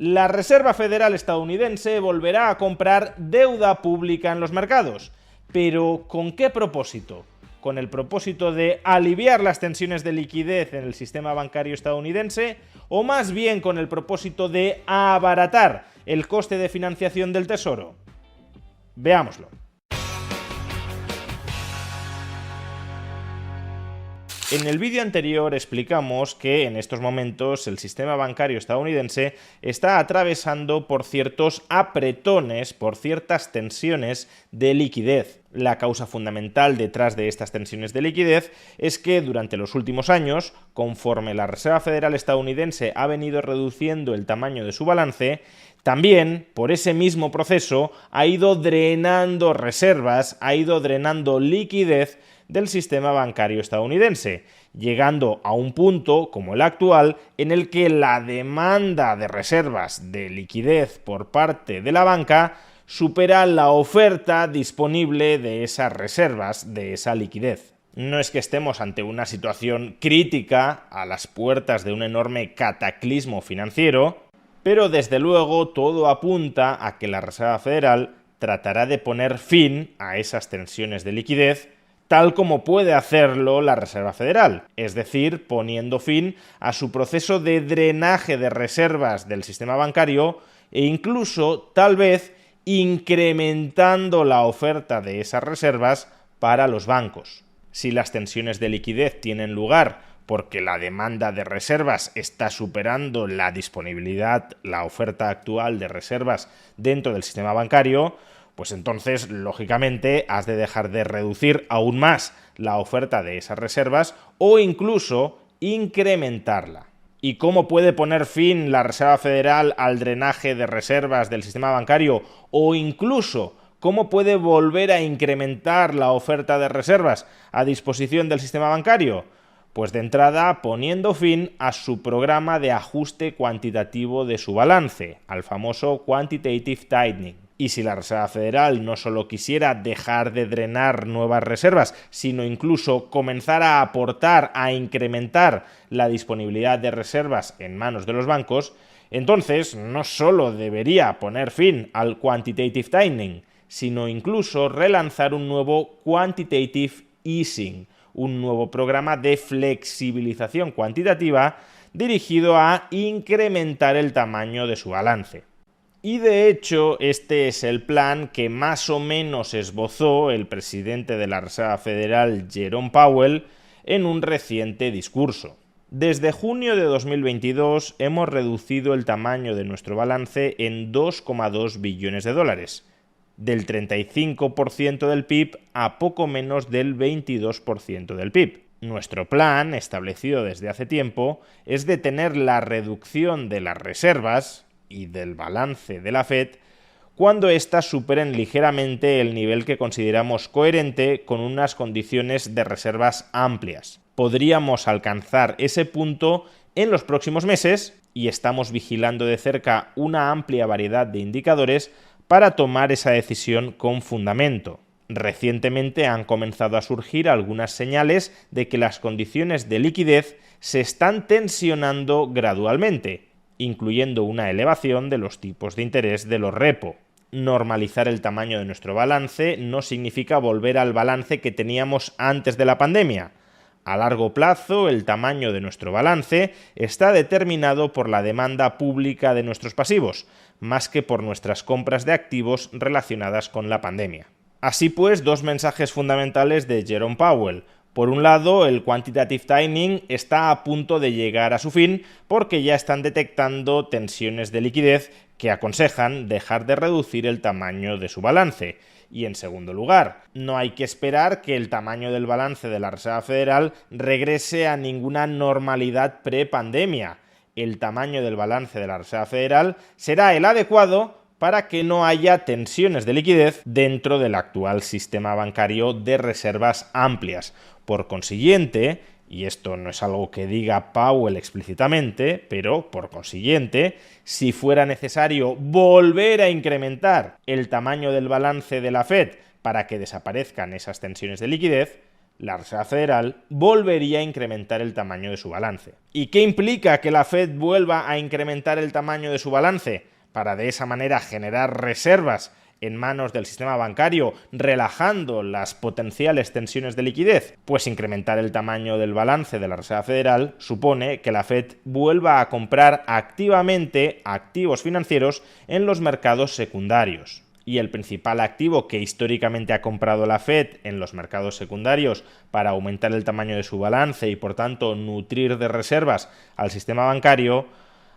La Reserva Federal estadounidense volverá a comprar deuda pública en los mercados. ¿Pero con qué propósito? ¿Con el propósito de aliviar las tensiones de liquidez en el sistema bancario estadounidense? ¿O más bien con el propósito de abaratar el coste de financiación del Tesoro? Veámoslo. En el vídeo anterior explicamos que en estos momentos el sistema bancario estadounidense está atravesando por ciertos apretones, por ciertas tensiones de liquidez. La causa fundamental detrás de estas tensiones de liquidez es que durante los últimos años, conforme la Reserva Federal estadounidense ha venido reduciendo el tamaño de su balance, también, por ese mismo proceso, ha ido drenando reservas, ha ido drenando liquidez del sistema bancario estadounidense, llegando a un punto como el actual en el que la demanda de reservas de liquidez por parte de la banca supera la oferta disponible de esas reservas, de esa liquidez. No es que estemos ante una situación crítica a las puertas de un enorme cataclismo financiero, pero desde luego todo apunta a que la Reserva Federal tratará de poner fin a esas tensiones de liquidez tal como puede hacerlo la Reserva Federal, es decir, poniendo fin a su proceso de drenaje de reservas del sistema bancario e incluso, tal vez, incrementando la oferta de esas reservas para los bancos. Si las tensiones de liquidez tienen lugar porque la demanda de reservas está superando la disponibilidad, la oferta actual de reservas dentro del sistema bancario, pues entonces, lógicamente, has de dejar de reducir aún más la oferta de esas reservas o incluso incrementarla. ¿Y cómo puede poner fin la Reserva Federal al drenaje de reservas del sistema bancario? O incluso, ¿cómo puede volver a incrementar la oferta de reservas a disposición del sistema bancario? Pues de entrada poniendo fin a su programa de ajuste cuantitativo de su balance, al famoso Quantitative Tightening. Y si la Reserva Federal no solo quisiera dejar de drenar nuevas reservas, sino incluso comenzar a aportar, a incrementar la disponibilidad de reservas en manos de los bancos, entonces no solo debería poner fin al Quantitative Tightening, sino incluso relanzar un nuevo Quantitative Easing, un nuevo programa de flexibilización cuantitativa dirigido a incrementar el tamaño de su balance. Y de hecho, este es el plan que más o menos esbozó el presidente de la Reserva Federal, Jerome Powell, en un reciente discurso. Desde junio de 2022 hemos reducido el tamaño de nuestro balance en 2,2 billones de dólares, del 35% del PIB a poco menos del 22% del PIB. Nuestro plan, establecido desde hace tiempo, es detener la reducción de las reservas y del balance de la Fed cuando éstas superen ligeramente el nivel que consideramos coherente con unas condiciones de reservas amplias. Podríamos alcanzar ese punto en los próximos meses y estamos vigilando de cerca una amplia variedad de indicadores para tomar esa decisión con fundamento. Recientemente han comenzado a surgir algunas señales de que las condiciones de liquidez se están tensionando gradualmente, incluyendo una elevación de los tipos de interés de los repo. Normalizar el tamaño de nuestro balance no significa volver al balance que teníamos antes de la pandemia. A largo plazo, el tamaño de nuestro balance está determinado por la demanda pública de nuestros pasivos, más que por nuestras compras de activos relacionadas con la pandemia. Así pues, dos mensajes fundamentales de Jerome Powell. Por un lado, el Quantitative Tightening está a punto de llegar a su fin porque ya están detectando tensiones de liquidez que aconsejan dejar de reducir el tamaño de su balance. Y en segundo lugar, no hay que esperar que el tamaño del balance de la Reserva Federal regrese a ninguna normalidad pre-pandemia. El tamaño del balance de la Reserva Federal será el adecuado para que no haya tensiones de liquidez dentro del actual sistema bancario de reservas amplias. Por consiguiente, y esto no es algo que diga Powell explícitamente, pero por consiguiente, si fuera necesario volver a incrementar el tamaño del balance de la Fed para que desaparezcan esas tensiones de liquidez, la Reserva Federal volvería a incrementar el tamaño de su balance. ¿Y qué implica que la Fed vuelva a incrementar el tamaño de su balance? Para de esa manera generar reservas en manos del sistema bancario, relajando las potenciales tensiones de liquidez. Pues incrementar el tamaño del balance de la Reserva Federal supone que la Fed vuelva a comprar activamente activos financieros en los mercados secundarios. Y el principal activo que históricamente ha comprado la Fed en los mercados secundarios para aumentar el tamaño de su balance y por tanto nutrir de reservas al sistema bancario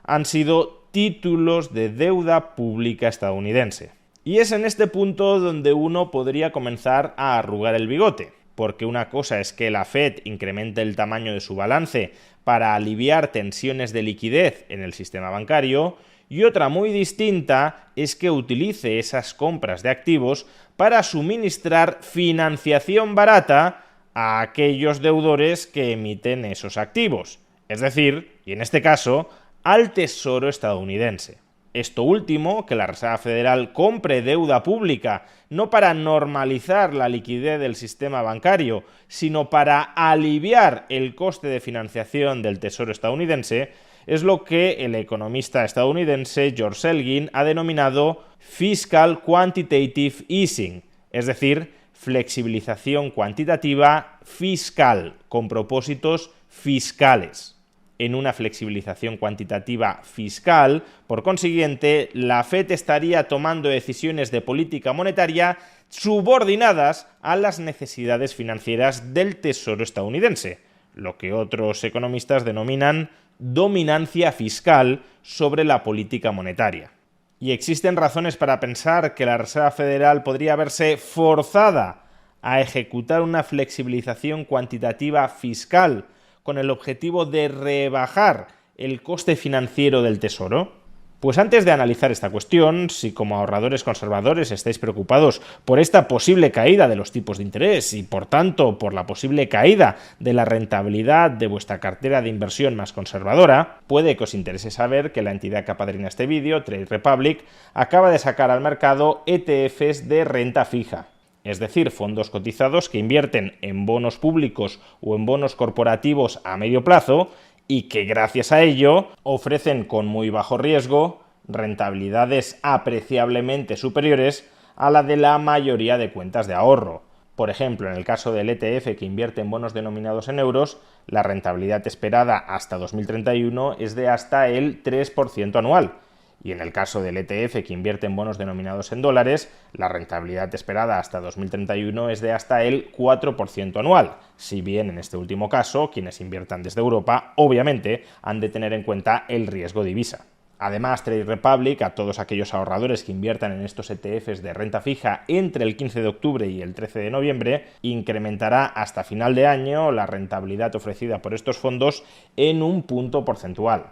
han sido títulos de deuda pública estadounidense. Y es en este punto donde uno podría comenzar a arrugar el bigote, porque una cosa es que la Fed incremente el tamaño de su balance para aliviar tensiones de liquidez en el sistema bancario, y otra muy distinta es que utilice esas compras de activos para suministrar financiación barata a aquellos deudores que emiten esos activos, es decir, y en este caso, al Tesoro estadounidense. Esto último, que la Reserva Federal compre deuda pública no para normalizar la liquidez del sistema bancario, sino para aliviar el coste de financiación del Tesoro estadounidense, es lo que el economista estadounidense George Elgin ha denominado Fiscal Quantitative Easing, es decir, flexibilización cuantitativa fiscal, con propósitos fiscales. En una flexibilización cuantitativa fiscal, por consiguiente, la Fed estaría tomando decisiones de política monetaria subordinadas a las necesidades financieras del Tesoro estadounidense, lo que otros economistas denominan dominancia fiscal sobre la política monetaria. Y existen razones para pensar que la Reserva Federal podría verse forzada a ejecutar una flexibilización cuantitativa fiscal con el objetivo de rebajar el coste financiero del Tesoro? Pues antes de analizar esta cuestión, si como ahorradores conservadores estáis preocupados por esta posible caída de los tipos de interés y por tanto por la posible caída de la rentabilidad de vuestra cartera de inversión más conservadora, puede que os interese saber que la entidad que apadrina este vídeo, Trade Republic, acaba de sacar al mercado ETFs de renta fija. Es decir, fondos cotizados que invierten en bonos públicos o en bonos corporativos a medio plazo y que gracias a ello ofrecen con muy bajo riesgo rentabilidades apreciablemente superiores a la de la mayoría de cuentas de ahorro. Por ejemplo, en el caso del ETF que invierte en bonos denominados en euros, la rentabilidad esperada hasta 2031 es de hasta el 3% anual. Y en el caso del ETF que invierte en bonos denominados en dólares, la rentabilidad esperada hasta 2031 es de hasta el 4% anual. Si bien en este último caso, quienes inviertan desde Europa, obviamente, han de tener en cuenta el riesgo divisa. Además, Trade Republic, a todos aquellos ahorradores que inviertan en estos ETFs de renta fija entre el 15 de octubre y el 13 de noviembre, incrementará hasta final de año la rentabilidad ofrecida por estos fondos en un punto porcentual.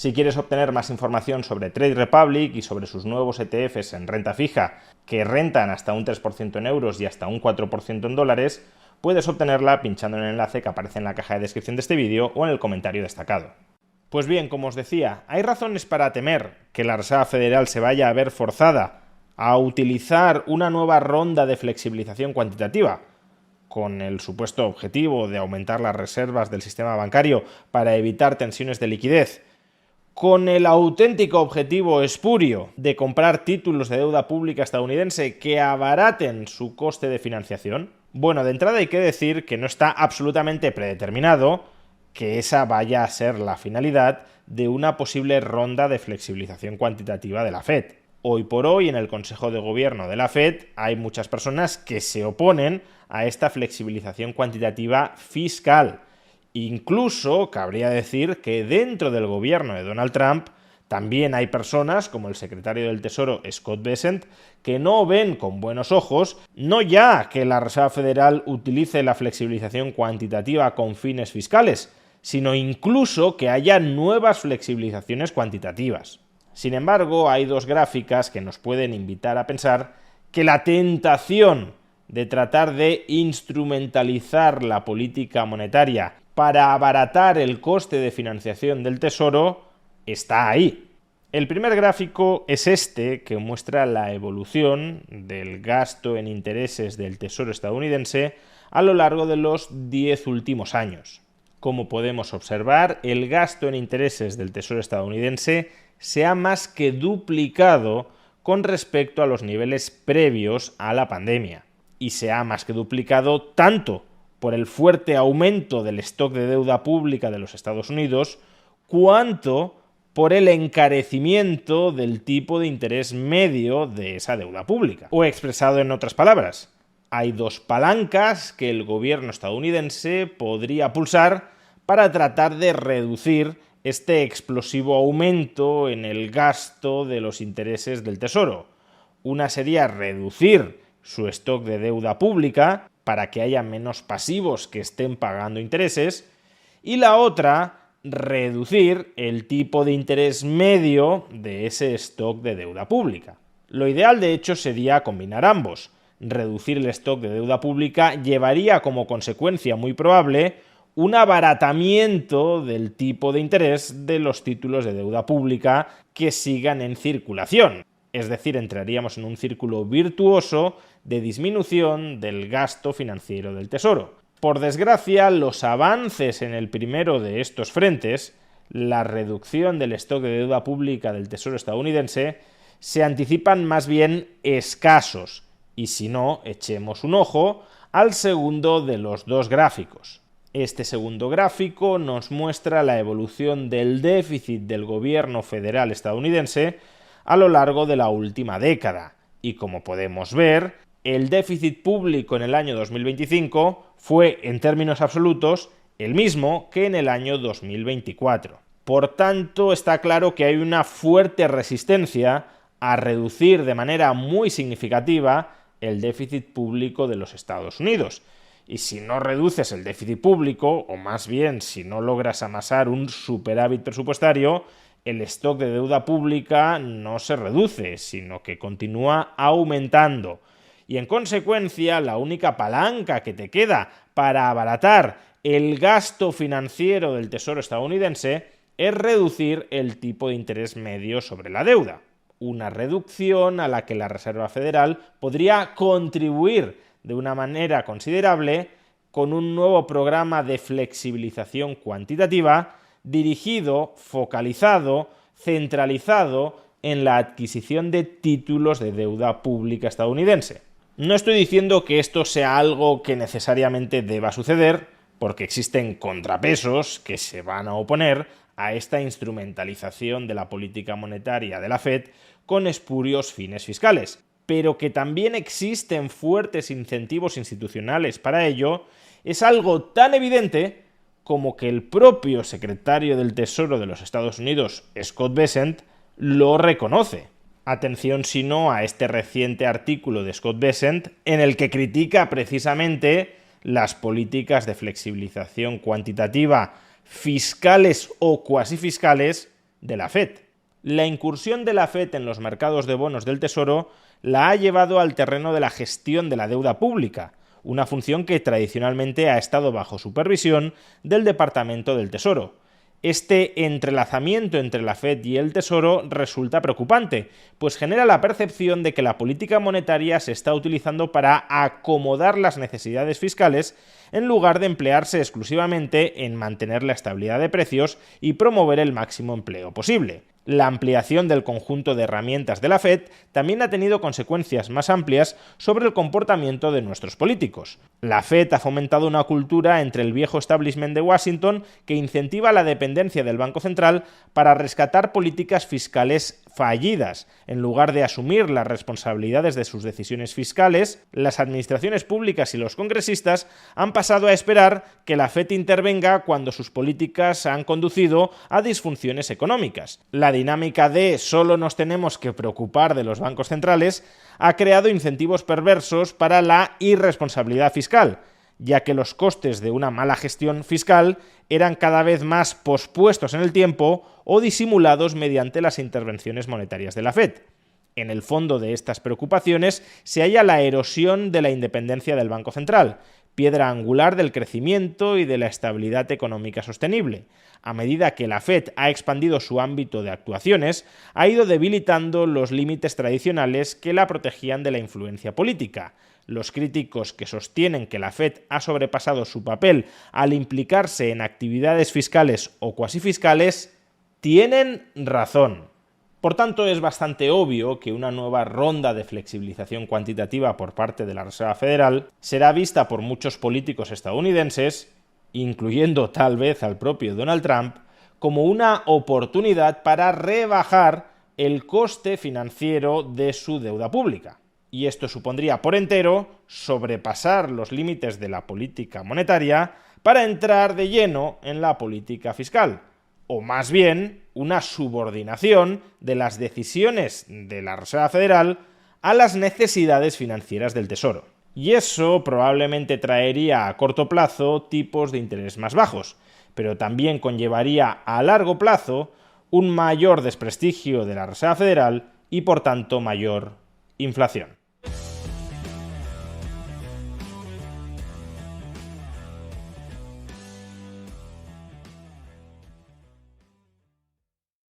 Si quieres obtener más información sobre Trade Republic y sobre sus nuevos ETFs en renta fija que rentan hasta un 3% en euros y hasta un 4% en dólares, puedes obtenerla pinchando en el enlace que aparece en la caja de descripción de este vídeo o en el comentario destacado. Pues bien, como os decía, hay razones para temer que la Reserva Federal se vaya a ver forzada a utilizar una nueva ronda de flexibilización cuantitativa, con el supuesto objetivo de aumentar las reservas del sistema bancario para evitar tensiones de liquidez, con el auténtico objetivo espurio de comprar títulos de deuda pública estadounidense que abaraten su coste de financiación. Bueno, de entrada hay que decir que no está absolutamente predeterminado que esa vaya a ser la finalidad de una posible ronda de flexibilización cuantitativa de la Fed. Hoy por hoy, en el Consejo de Gobierno de la Fed, hay muchas personas que se oponen a esta flexibilización cuantitativa fiscal. Incluso cabría decir que dentro del gobierno de Donald Trump también hay personas, como el secretario del Tesoro Scott Bessent, que no ven con buenos ojos no ya que la Reserva Federal utilice la flexibilización cuantitativa con fines fiscales, sino incluso que haya nuevas flexibilizaciones cuantitativas. Sin embargo, hay dos gráficas que nos pueden invitar a pensar que la tentación de tratar de instrumentalizar la política monetaria para abaratar el coste de financiación del Tesoro está ahí. El primer gráfico es este, que muestra la evolución del gasto en intereses del Tesoro estadounidense a lo largo de los 10 últimos años. Como podemos observar, el gasto en intereses del Tesoro estadounidense se ha más que duplicado con respecto a los niveles previos a la pandemia. Y se ha más que duplicado tanto por el fuerte aumento del stock de deuda pública de los Estados Unidos, cuanto por el encarecimiento del tipo de interés medio de esa deuda pública. O expresado en otras palabras, hay dos palancas que el gobierno estadounidense podría pulsar para tratar de reducir este explosivo aumento en el gasto de los intereses del Tesoro. Una sería reducir su stock de deuda pública para que haya menos pasivos que estén pagando intereses, y la otra, reducir el tipo de interés medio de ese stock de deuda pública. Lo ideal, de hecho, sería combinar ambos. Reducir el stock de deuda pública llevaría como consecuencia muy probable un abaratamiento del tipo de interés de los títulos de deuda pública que sigan en circulación. Es decir, entraríamos en un círculo virtuoso de disminución del gasto financiero del Tesoro. Por desgracia, los avances en el primero de estos frentes, la reducción del stock de deuda pública del Tesoro estadounidense, se anticipan más bien escasos. Y si no, echemos un ojo al segundo de los dos gráficos. Este segundo gráfico nos muestra la evolución del déficit del gobierno federal estadounidense a lo largo de la última década. Y como podemos ver, el déficit público en el año 2025 fue, en términos absolutos, el mismo que en el año 2024. Por tanto, está claro que hay una fuerte resistencia a reducir de manera muy significativa el déficit público de los Estados Unidos. Y si no reduces el déficit público, o más bien si no logras amasar un superávit presupuestario, el stock de deuda pública no se reduce, sino que continúa aumentando. Y en consecuencia, la única palanca que te queda para abaratar el gasto financiero del Tesoro estadounidense es reducir el tipo de interés medio sobre la deuda. Una reducción a la que la Reserva Federal podría contribuir de una manera considerable con un nuevo programa de flexibilización cuantitativa dirigido, focalizado, centralizado en la adquisición de títulos de deuda pública estadounidense. No estoy diciendo que esto sea algo que necesariamente deba suceder, porque existen contrapesos que se van a oponer a esta instrumentalización de la política monetaria de la Fed con espurios fines fiscales, pero que también existen fuertes incentivos institucionales para ello, es algo tan evidente como que el propio secretario del Tesoro de los Estados Unidos, Scott Bessent, lo reconoce. Atención si no a este reciente artículo de Scott Bessent en el que critica precisamente las políticas de flexibilización cuantitativa fiscales o cuasi fiscales de la Fed. La incursión de la Fed en los mercados de bonos del Tesoro la ha llevado al terreno de la gestión de la deuda pública, una función que tradicionalmente ha estado bajo supervisión del Departamento del Tesoro. Este entrelazamiento entre la Fed y el Tesoro resulta preocupante, pues genera la percepción de que la política monetaria se está utilizando para acomodar las necesidades fiscales en lugar de emplearse exclusivamente en mantener la estabilidad de precios y promover el máximo empleo posible. La ampliación del conjunto de herramientas de la Fed también ha tenido consecuencias más amplias sobre el comportamiento de nuestros políticos. La Fed ha fomentado una cultura entre el viejo establishment de Washington que incentiva la dependencia del Banco Central para rescatar políticas fiscales fallidas. En lugar de asumir las responsabilidades de sus decisiones fiscales, las administraciones públicas y los congresistas han pasado a esperar que la Fed intervenga cuando sus políticas han conducido a disfunciones económicas. La dinámica de solo nos tenemos que preocupar de los bancos centrales ha creado incentivos perversos para la irresponsabilidad fiscal, ya que los costes de una mala gestión fiscal eran cada vez más pospuestos en el tiempo o disimulados mediante las intervenciones monetarias de la Fed. En el fondo de estas preocupaciones se halla la erosión de la independencia del Banco Central, piedra angular del crecimiento y de la estabilidad económica sostenible. A medida que la Fed ha expandido su ámbito de actuaciones, ha ido debilitando los límites tradicionales que la protegían de la influencia política. los críticos que sostienen que la Fed ha sobrepasado su papel al implicarse en actividades fiscales o cuasi fiscales, tienen razón. Por tanto, es bastante obvio que una nueva ronda de flexibilización cuantitativa por parte de la Reserva Federal será vista por muchos políticos estadounidenses, incluyendo tal vez al propio Donald Trump, como una oportunidad para rebajar el coste financiero de su deuda pública. Y esto supondría por entero sobrepasar los límites de la política monetaria para entrar de lleno en la política fiscal, o más bien una subordinación de las decisiones de la Reserva Federal a las necesidades financieras del Tesoro. Y eso probablemente traería a corto plazo tipos de interés más bajos, pero también conllevaría a largo plazo un mayor desprestigio de la Reserva Federal y por tanto mayor inflación.